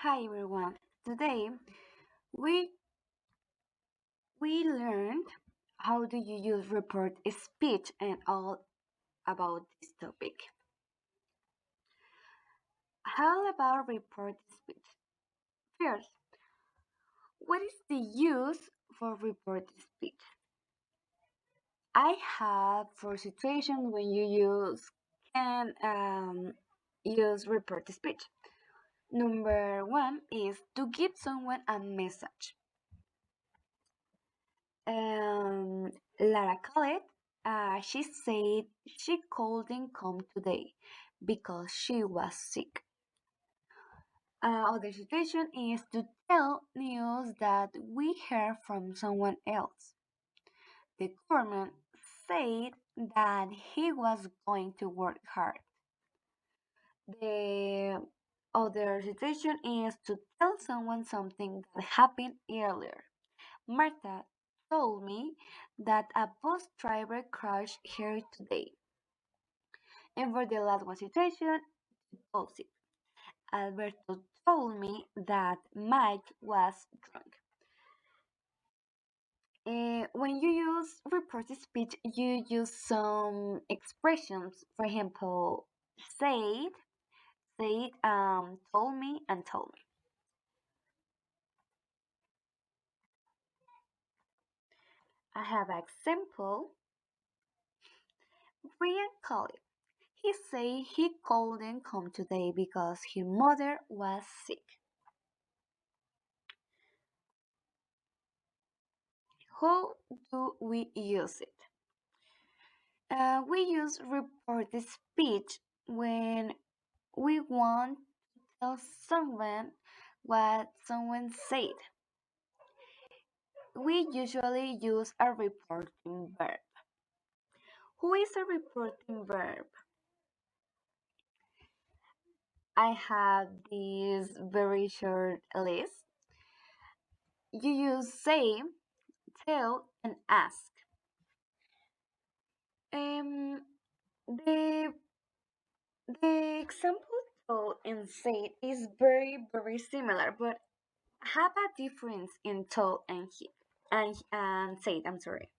Hi everyone. Today we we learned how do you use report speech and all about this topic. How about report speech? First, what is the use for report speech? I have for situation when you can use report speech. Number one is to give someone a message. Lara Khaled, she said she couldn't come today because she was sick. Other situation is to tell news that we heard from someone else. The government said that he was going to work hard. The other situation is to tell someone something that happened earlier. Martha told me that a bus driver crashed here today. And for the last one situation, gossip. Alberto told me that Mike was drunk. When you use reported speech, you use some expressions. For example, told me, and told me. I have an example. Brian Colley. He said he couldn't come today because his mother was sick. How do we use it? We use reported speech when we want to tell someone what someone said. We usually use a reporting verb. Who is a reporting verb? I have this very short list. You use say, tell, and ask. Um, the the example told and said is very similar, but have a difference in told and he and said. I'm sorry.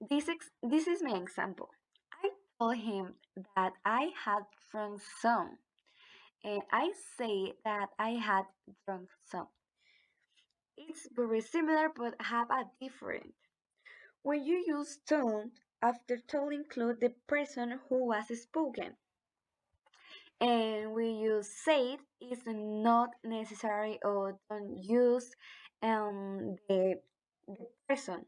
This is my example. I told him that I had drunk some, and I say that I had drunk some. It's very similar, but have a different. When you use told, after told include the person who was spoken. And we use said is not necessary or don't use the person.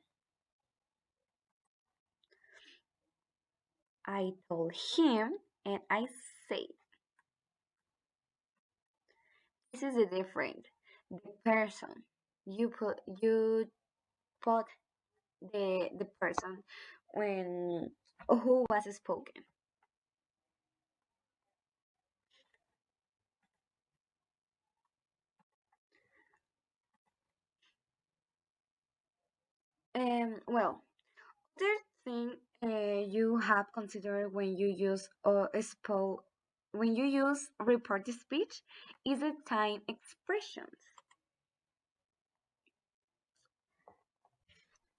I told him and I said. This is the different. The person. You put the person when who was spoken. Well, other thing you have considered when you use when you use reported speech is the time expressions.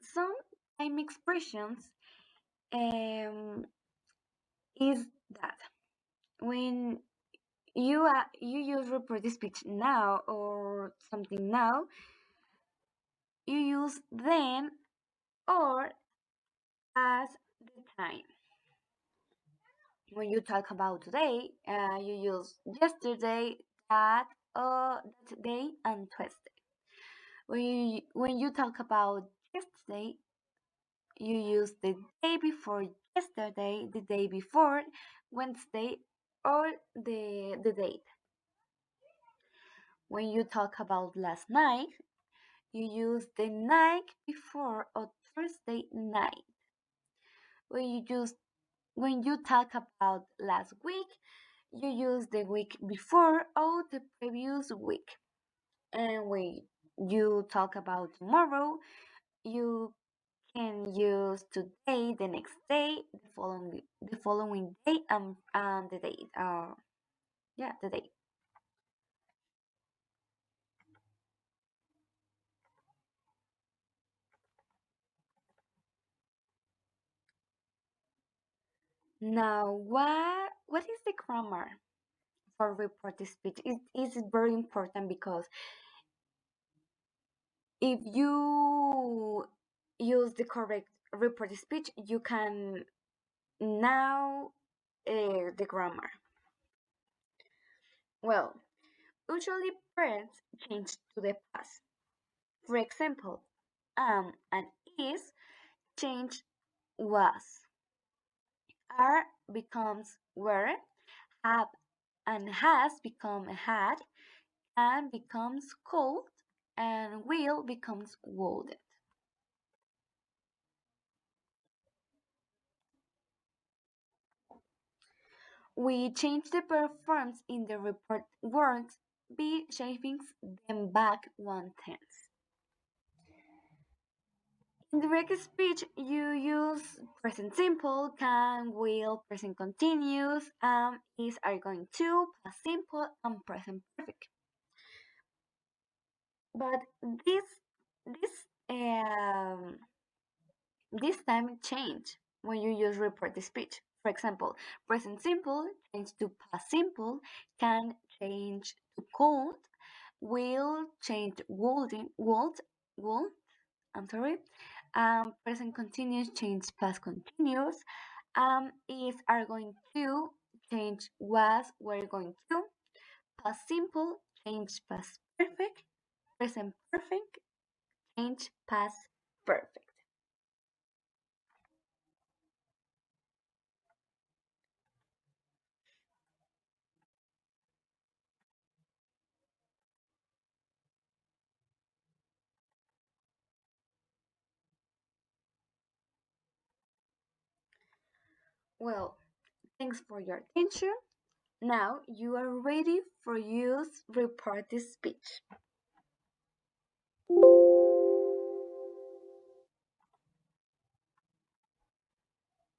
Some time expressions is that when you use reported speech now or something now, you use then or as the time. When you talk about today, you use yesterday, that day, and Tuesday. When you talk about yesterday, you use the day before yesterday, the day before Wednesday, or the date. When you talk about last night, you use the night before or Thursday night. When you use when you talk about last week, you use the week before or the previous week. And when you talk about tomorrow, you can use today, the next day, the following day, and the date. Yeah, the date. Now, what is the grammar for reported speech? It is very important because if you use the correct reported speech, you can now the grammar. Well, usually verbs change to the past. For example, and is change was. Are becomes were. Have and has become had. And becomes cold. And will becomes would. We change the verb forms in the report words by shaping them back one tense. In direct speech, you use present simple, can, will, present continuous, is, are going to, past simple, and present perfect. But this um, this time change when you use reported speech. For example, present simple change to past simple, can change to cold, will change would, I'm sorry. Present continuous change past continuous. Is are going to change was were going to. Past simple change past perfect. Present perfect change past perfect. Well, thanks for your attention. Now you are ready for use reported speech.